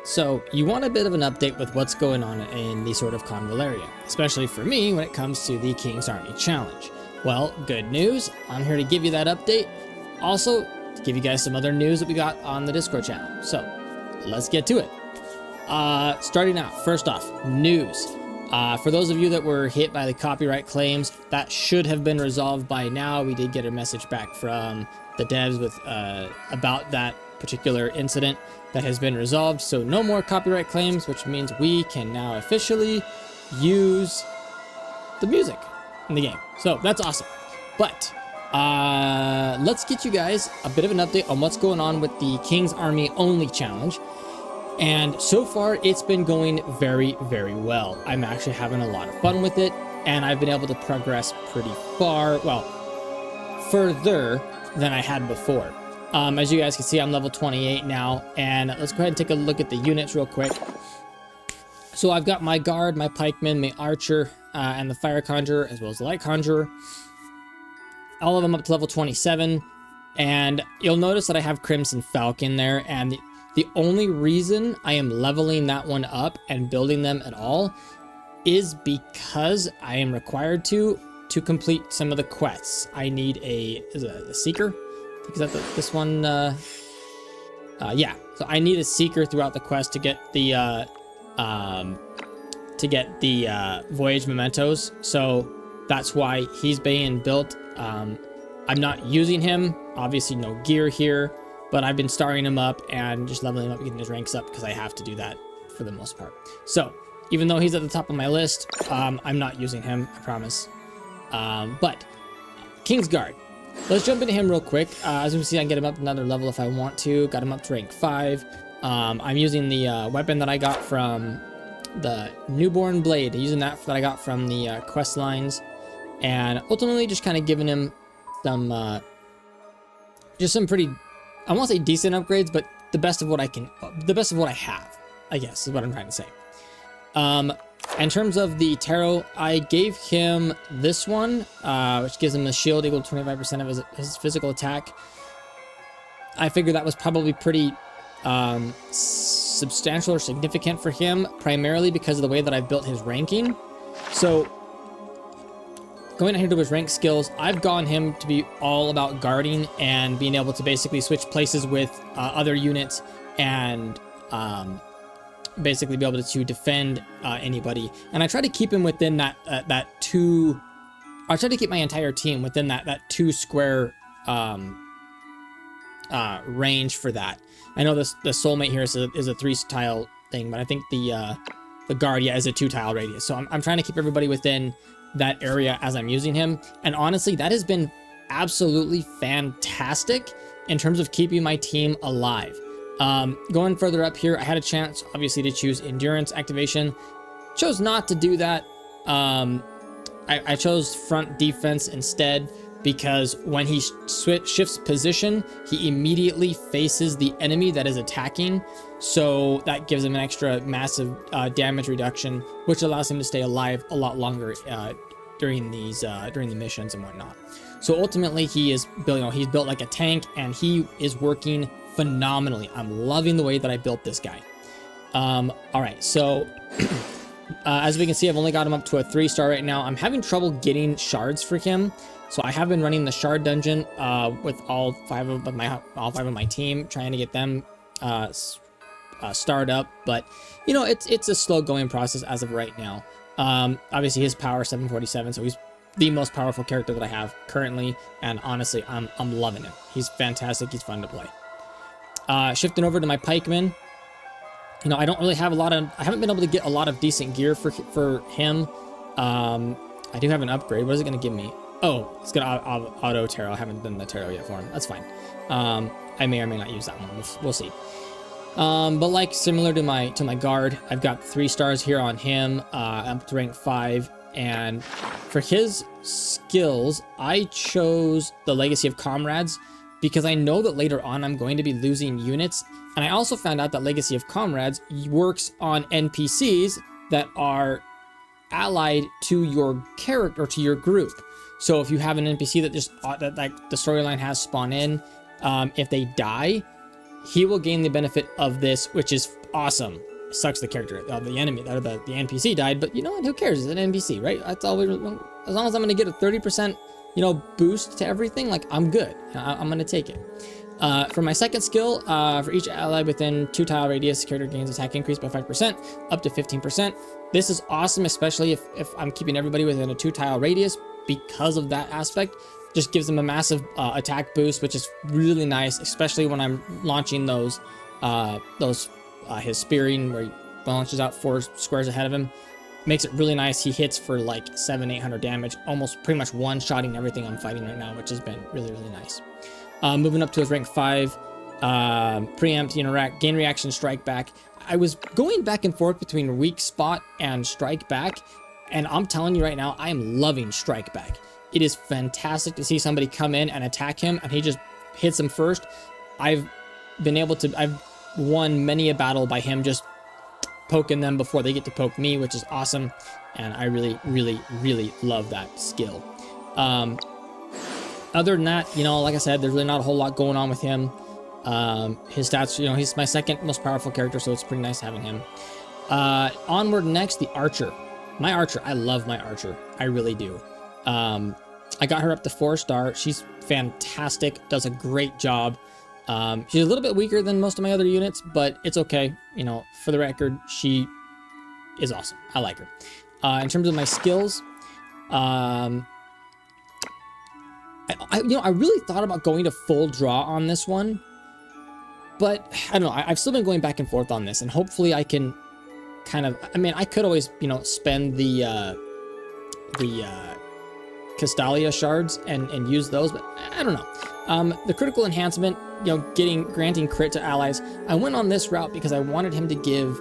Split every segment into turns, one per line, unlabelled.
So you want a bit of an update with what's going on in the Sword of Convallaria, especially for me when it comes to the King's Army Challenge. Well, good news, I'm here to give you that update. Also, to give you guys some other news that we got on the Discord channel. So, let's get to it. Starting out, first off, news. For those of you that were hit by the copyright claims, that should have been resolved by now. We did get a message back from the devs with about that particular incident that has been resolved. So no more copyright claims, which means we can now officially use the music in the game. So that's awesome. But let's get you guys a bit of an update on what's going on with the King's Army Only Challenge. And so far, it's been going very, very well. I'm actually having a lot of fun with it, and I've been able to progress pretty far, well, further than I had before. As you guys can see, I'm level 28 now, and let's go ahead and take a look at the units real quick. So I've got my guard, my pikeman, my archer, and the fire conjurer, as well as the light conjurer. All of them up to level 27, and you'll notice that I have Crimson Falcon there, and the only reason I am leveling that one up and building them at all is because I am required to complete some of the quests. I need a seeker. Is that this one? Yeah. So I need a seeker throughout the quest to get the voyage mementos. So that's why he's being built. I'm not using him. Obviously, no gear here. But I've been starring him up and just leveling him up, getting his ranks up because I have to do that for the most part. So even though he's at the top of my list, I'm not using him, I promise. But King's Guard. Let's jump into him real quick. As you can see, I can get him up another level if I want to. Got him up to rank 5. I'm using the weapon that I got from the Newborn Blade. Using that I got from the quest lines. And ultimately just kind of giving him some, just some pretty, I won't say decent upgrades, but the best of what I have, I guess, is what I'm trying to say. In terms of the tarot, I gave him this one, which gives him a shield equal to 25% of his physical attack. I figured that was probably pretty substantial or significant for him, primarily because of the way that I've built his ranking. So going down here to his rank skills, I've gotten him to be all about guarding and being able to basically switch places with other units and basically be able to defend anybody. And I try to keep him within that I try to keep my entire team within that 2 square range for that. I know the soulmate here is a 3-tile thing, but I think the guard, yeah, is a 2-tile radius. So I'm trying to keep everybody within that area as I'm using him. And honestly, that has been absolutely fantastic in terms of keeping my team alive. Going further up here, I had a chance obviously to choose endurance activation. Chose not to do that. I chose front defense instead because when he shifts position, he immediately faces the enemy that is attacking. So that gives him an extra massive damage reduction, which allows him to stay alive a lot longer during the missions and whatnot. So ultimately, he's built like a tank, and he is working phenomenally. I'm loving the way that I built this guy. All right, so as we can see, I've only got him up to a 3-star right now. I'm having trouble getting shards for him. So I have been running the shard dungeon with all five of my team, trying to get them starred up. But you know, it's a slow going process as of right now. Obviously his power is 747, so he's the most powerful character that I have currently, and honestly, I'm loving him. He's fantastic. He's fun to play. Shifting over to my pikeman. You know, I don't really have I haven't been able to get a lot of decent gear for him. I do have an upgrade. What is it going to give me? Oh, it's going to auto tarot. I haven't done the tarot yet for him. That's fine. I may or may not use that one. We'll see. But like similar to my guard, I've got 3 stars here on him, up to rank 5. And for his skills, I chose the Legacy of Comrades because I know that later on I'm going to be losing units. And I also found out that Legacy of Comrades works on NPCs that are allied to your character or to your group. So if you have an NPC that just that the storyline has spawned in, if they die, he will gain the benefit of this, which is awesome. Sucks the character, the enemy, the NPC died, but you know what? Who cares? It's an NPC, right? That's all. As long as I'm gonna get a 30%, you know, boost to everything, like I'm good. I'm gonna take it. For my second skill, for each ally within 2 tile radius, character gains attack increase by 5%, up to 15%. This is awesome, especially if I'm keeping everybody within a 2 tile radius, because of that aspect. Just gives them a massive attack boost, which is really nice, especially when I'm launching those his spearing, where he launches out 4 squares ahead of him. Makes it really nice. He hits for like 700-800 damage, almost pretty much one-shotting everything I'm fighting right now, which has been really, really nice. Moving up to his rank 5, preempt, interact, gain reaction, strike back. I was going back and forth between weak spot and strike back, and I'm telling you right now, I am loving strike back. It is fantastic to see somebody come in and attack him, and he just hits him first. I've won many a battle by him just poking them before they get to poke me, which is awesome, and I really, really, really love that skill. Other than that, you know, like I said, there's really not a whole lot going on with him. His stats, you know, he's my second most powerful character, so it's pretty nice having him. Onward next, the Archer. My Archer, I love my Archer. I really do. I got her up to 4-star. She's fantastic, does a great job. She's a little bit weaker than most of my other units, but it's okay. You know, for the record, she is awesome. I like her. In terms of my skills, I really thought about going to full draw on this one, but I don't know. I've still been going back and forth on this, and hopefully I can kind of, I mean, I could always, you know, spend the Castalia shards and use those, but I don't know. The critical enhancement, you know, granting crit to allies. I went on this route because I wanted him to give,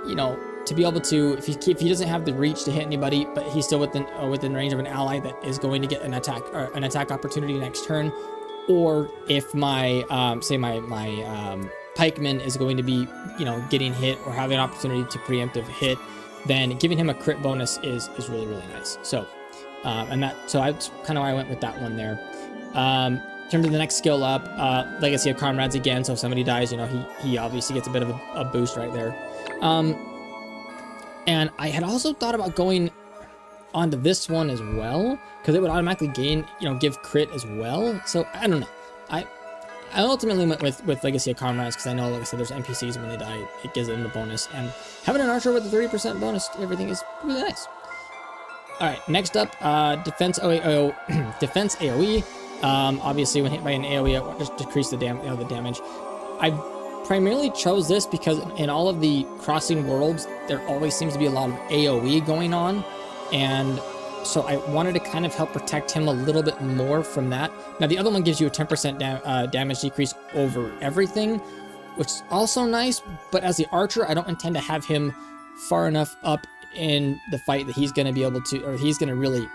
you know, to be able to, if he doesn't have the reach to hit anybody, but he's still within range of an ally that is going to get an attack opportunity next turn, or if my say my pikeman is going to be, you know, getting hit or having an opportunity to preemptive hit, then giving him a crit bonus is really, really nice. So so that's kind of why I went with that one there. In terms of the next skill up, Legacy of Comrades again, so if somebody dies, you know, he obviously gets a bit of a boost right there. And I had also thought about going onto this one as well, because it would automatically gain, you know, give crit as well. So I don't know. I ultimately went with Legacy of Comrades because I know, like I said, there's NPCs when they die, it gives them a bonus, and having an Archer with a 30% bonus to everything is really nice. All right, next up, defense AOE. Obviously, when hit by an AOE, it will just decrease the damage. I primarily chose this because in all of the crossing worlds, there always seems to be a lot of AOE going on, and so I wanted to kind of help protect him a little bit more from that. Now, the other one gives you a 10% damage decrease over everything, which is also nice, but as the Archer, I don't intend to have him far enough up in the fight that he's going to be able to, or he's going to really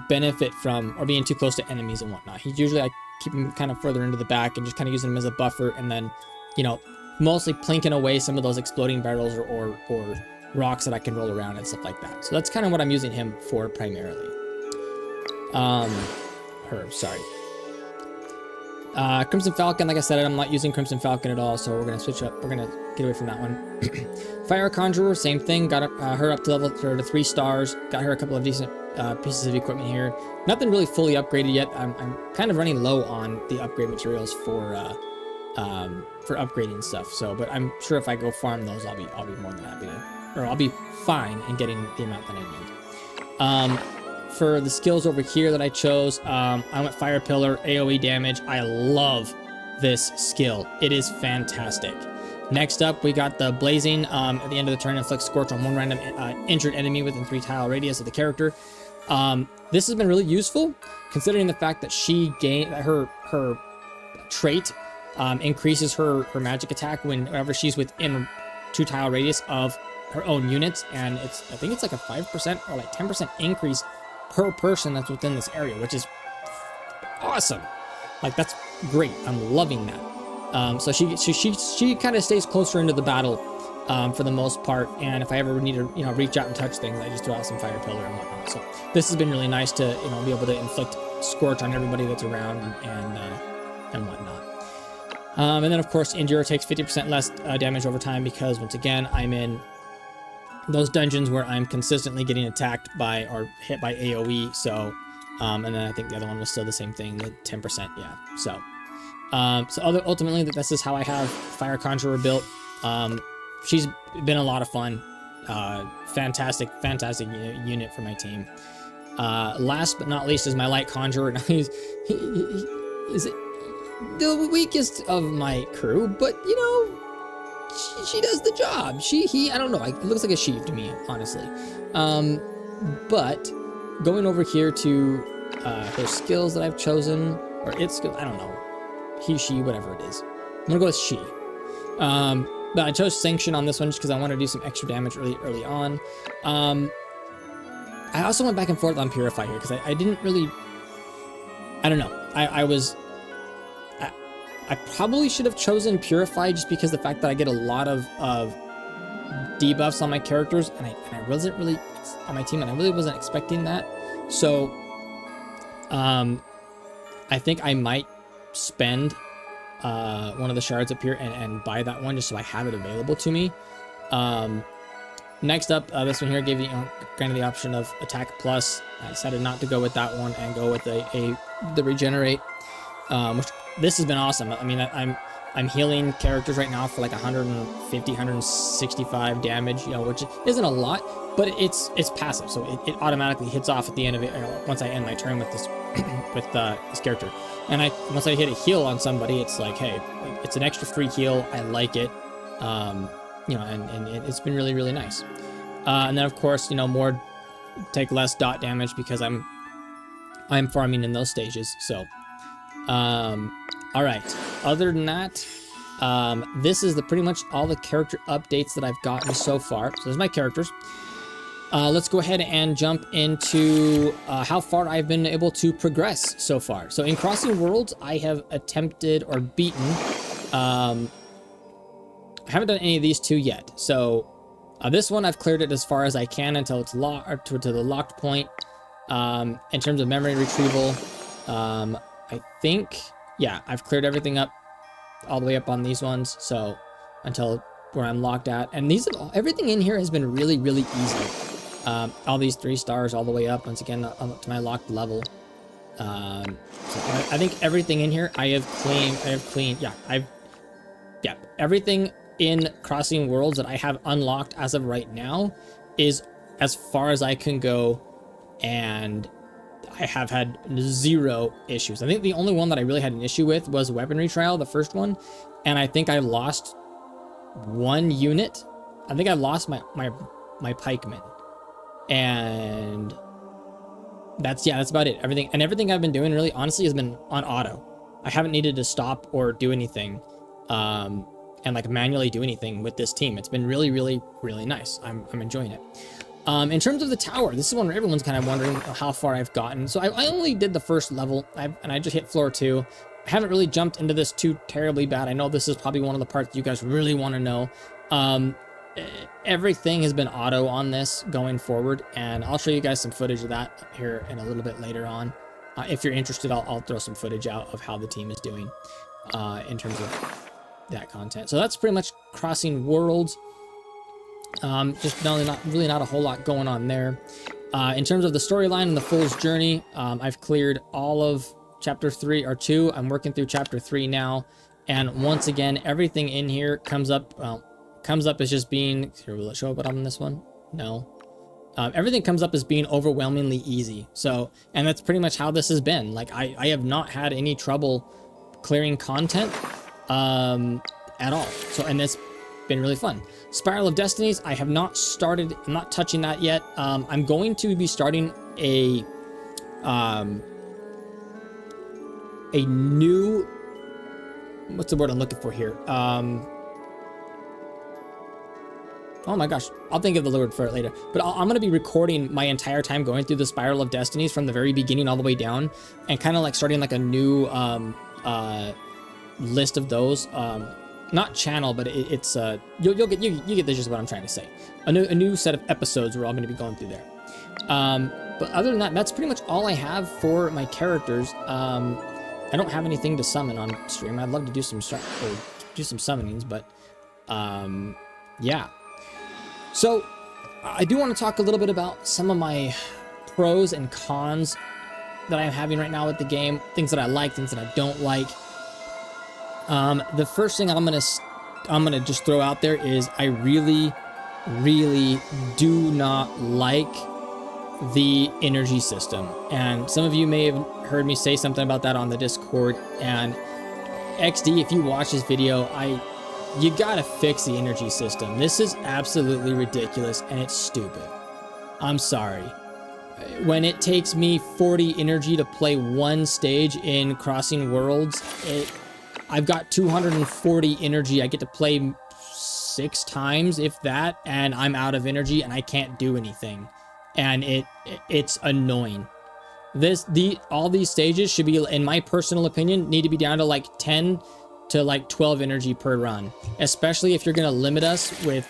benefit from, or being too close to enemies and whatnot. He's usually, I keep him kind of further into the back and just kind of using him as a buffer, and then, you know, mostly plinking away some of those exploding barrels or rocks that I can roll around and stuff like that. So that's kind of what I'm using him for primarily. Crimson Falcon, like I said, I'm not using Crimson Falcon at all, so we're going to switch up. We're going to get away from that one. Fire Conjurer, same thing. Got her up to level 3 stars. Got her a couple of decent pieces of equipment here. Nothing really fully upgraded yet. I'm kind of running low on the upgrade materials for upgrading stuff. So, but I'm sure if I go farm those, I'll be more than happy to, or I'll be fine in getting the amount that I need. For the skills over here that I chose, I went Fire Pillar, AoE damage. I love this skill. It is fantastic. Next up, we got the Blazing. At the end of the turn, inflicts Scorch on one random injured enemy within 3 tile radius of the character. This has been really useful, considering the fact that she gained her trait increases her magic attack whenever she's within 2 tile radius of her own units, and I think it's like a 5% or like 10% increase per person that's within this area, which is awesome. Like, that's great. I'm loving that. So she kind of stays closer into the battle for the most part, and if I ever need to, you know, reach out and touch things, I just throw out some Fire Pillar and whatnot. So this has been really nice to, you know, be able to inflict Scorch on everybody that's around and whatnot. And then of course Endure takes 50% less damage over time because once again I'm in those dungeons where I'm consistently getting attacked by or hit by AoE. So and then I think the other one was still the same thing, the 10%. Yeah. So ultimately this is how I have Fire Conjurer built. She's been a lot of fun. Fantastic unit for my team. Last but not least is my Light Conjurer. He's the weakest of my crew, but you know, she does the job. I don't know, it looks like a she to me, honestly. But going over here to her skills that I've chosen, or its skills, I don't know, he, she, whatever it is. I'm gonna go with she. But I chose Sanction on this one just because I want to do some extra damage early on. I also went back and forth on Purify here because I didn't really, I don't know. I probably should have chosen Purify just because the fact that I get a lot of debuffs on my characters, and I wasn't really on my team, and I really wasn't expecting that. So I think I might spend one of the shards up here and buy that one just so I have it available to me. Next up, this one here gave you granted the option of attack plus. I decided not to go with that one and go with the regenerate, which this has been awesome. I mean, I'm healing characters right now for like 150, 165 damage, you know, which isn't a lot, but it's passive, so it automatically hits off at the end of it once I end my turn with this with this character. And once I hit a heal on somebody, it's like, hey, it's an extra free heal. I like it, you know, and it's been really nice. And then of course, you know, more take less dot damage because I'm farming in those stages. So, all right. Other than that, this is pretty much all the character updates that I've gotten so far. So there's my characters. Let's go ahead and jump into how far I've been able to progress so far. So in Crossing Worlds, I have attempted or beaten. I haven't done any of these two yet. So this one I've cleared it as far as I can until it's locked to the locked point. In terms of memory retrieval, I think, yeah, I've cleared everything up all the way up on these ones. So until where I'm locked at, and everything in here has been really easy. All these 3 stars all the way up, once again, up to my locked level. So I think everything in here I have cleaned. Yeah, everything in Crossing Worlds that I have unlocked as of right now is as far as I can go, and I have had 0 issues. I think the only one that I really had an issue with was Weaponry Trial, the first one, and I think I lost 1 unit. I think I lost my pikeman, and that's about it. Everything I've been doing really honestly has been on auto. I haven't needed to stop or do anything and like manually do anything with this team. It's been really nice. I'm enjoying it. In terms of the tower, this is one where everyone's kind of wondering how far I've gotten. So I only did the first level, and I just hit floor 2. I haven't really jumped into this too terribly bad. I know this is probably one of the parts you guys really want to know. Everything has been auto on this going forward, and I'll show you guys some footage of that here in a little bit later on. If you're interested, I'll throw some footage out of how the team is doing in terms of that content. So that's pretty much Crossing Worlds. Just not a whole lot going on there. In terms of the storyline and the Fool's Journey, I've cleared all of chapter 3 or 2. I'm working through chapter 3 now, and once again, everything in here comes up as just being, here, will it show up on this one? No. Everything comes up as being overwhelmingly easy. So, and that's pretty much how this has been. Like, I have not had any trouble clearing content at all. So, and it's been really fun. Spiral of Destinies, I have not started. I'm not touching that yet. I'm going to be starting a new, what's the word I'm looking for here? Oh my gosh, I'll think of the word for it later. But I'm going to be recording my entire time going through the Spiral of Destinies from the very beginning all the way down, and kind of like starting like a new list of those. Not channel, but it's you get the gist of what I'm trying to say. A new set of episodes we're all going to be going through there. But other than that, that's pretty much all I have for my characters. I don't have anything to summon on stream. I'd love to do some summonings, but yeah. So I do want to talk a little bit about some of my pros and cons that I'm having right now with the game, things that I like, things that I don't like. The first thing I'm gonna just throw out there is I really do not like the energy system, and some of you may have heard me say something about that on the Discord. And XD, if you watch this video, you gotta fix the energy system. This is absolutely ridiculous and it's stupid. I'm sorry. When it takes me 40 energy to play one stage in Crossing Worlds, I've got 240 energy. I get to play 6 times, if that, and I'm out of energy and I can't do anything. And it's annoying. All these stages should be, in my personal opinion, need to be down to like 10 to like 12 energy per run, especially if you're gonna limit us with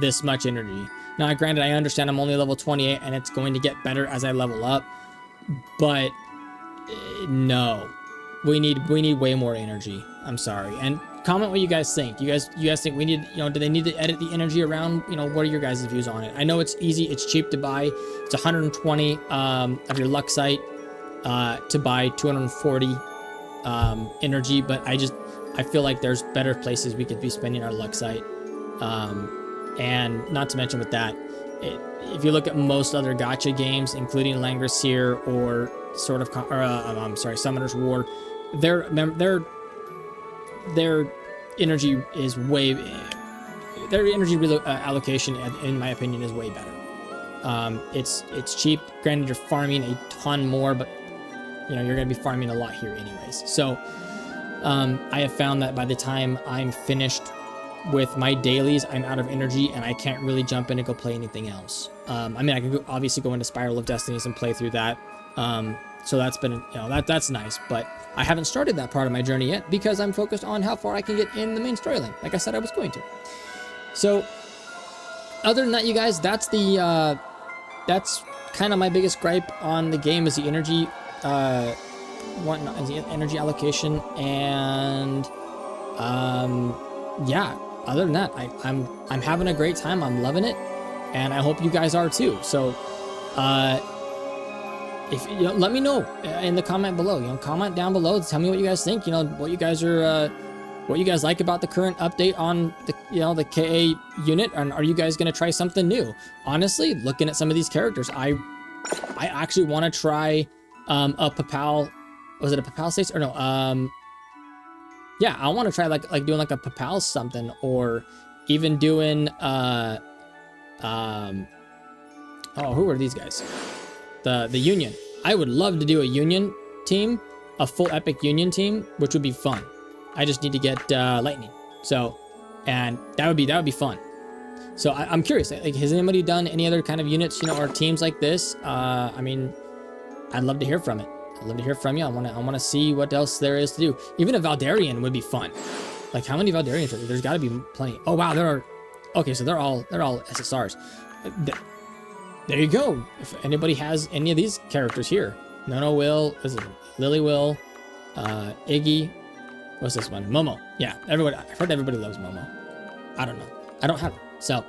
this much energy. Now, granted, I understand I'm only level 28 and it's going to get better as I level up, but no, we need way more energy. I'm sorry. And comment what you guys think. You guys think we need, do they need to edit the energy around? What are your guys' views on it? I know it's easy, it's cheap to buy. It's 120 of your luck site to buy 240 energy, but I feel like there's better places we could be spending our luck site. And not to mention with that, if you look at most other gacha games, including Langrisser or Summoner's War, their energy is their energy allocation, in my opinion, is way better. It's cheap. Granted, you're farming a ton more, but you're going to be farming a lot here anyways. So I have found that by the time I'm finished with my dailies, I'm out of energy and I can't really jump in and go play anything else. I mean, I can obviously go into Spiral of Destinies and play through that. So that's been, that's nice, but I haven't started that part of my journey yet because I'm focused on how far I can get in the main storyline, like I said I was going to. So other than that, you guys, that's kind of my biggest gripe on the game, is the energy, energy allocation. And yeah, other than that, I'm having a great time. I'm loving it, and I hope you guys are too. So if let me know in the comment below. Comment down below. Tell me what you guys think. What you guys like about the current update on the the KA unit, and are you guys gonna try something new? Honestly, looking at some of these characters, I actually want to try a Papal. Was it a Papal stage or no? Yeah, I want to try like doing like a Papal something, or even doing oh, who are these guys? The Union. I would love to do a Union team, a full epic Union team, which would be fun. I just need to get Lightning. So, and that would be fun. So I'm curious, like, has anybody done any other kind of units, or teams like this? I mean, I'd love to hear from it. I'd love to hear from you. I want to see what else there is to do. Even a Valdarian would be fun. Like, how many Valdarians are there? There's got to be plenty. Oh wow, there are. Okay, so they're all SSRs. There you go. If anybody has any of these characters here, Nono will, Lily will, Iggy. What's this one? Momo. Yeah, everybody. I've heard everybody loves Momo. I don't know. I don't have it. So,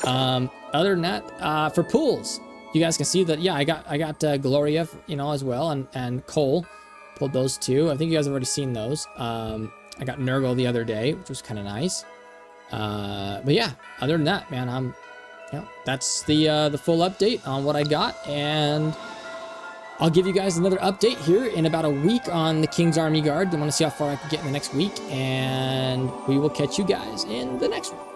other than that, for pools, you guys can see that. Yeah, I got Gloria, as well, and Cole. Pulled those two. I think you guys have already seen those. I got Nurgle the other day, which was kind of nice. But yeah, other than that, man, that's the full update on what I got, and I'll give you guys another update here in about a week on the King's Army Guard. I want to see how far I can get in the next week, and we will catch you guys in the next one.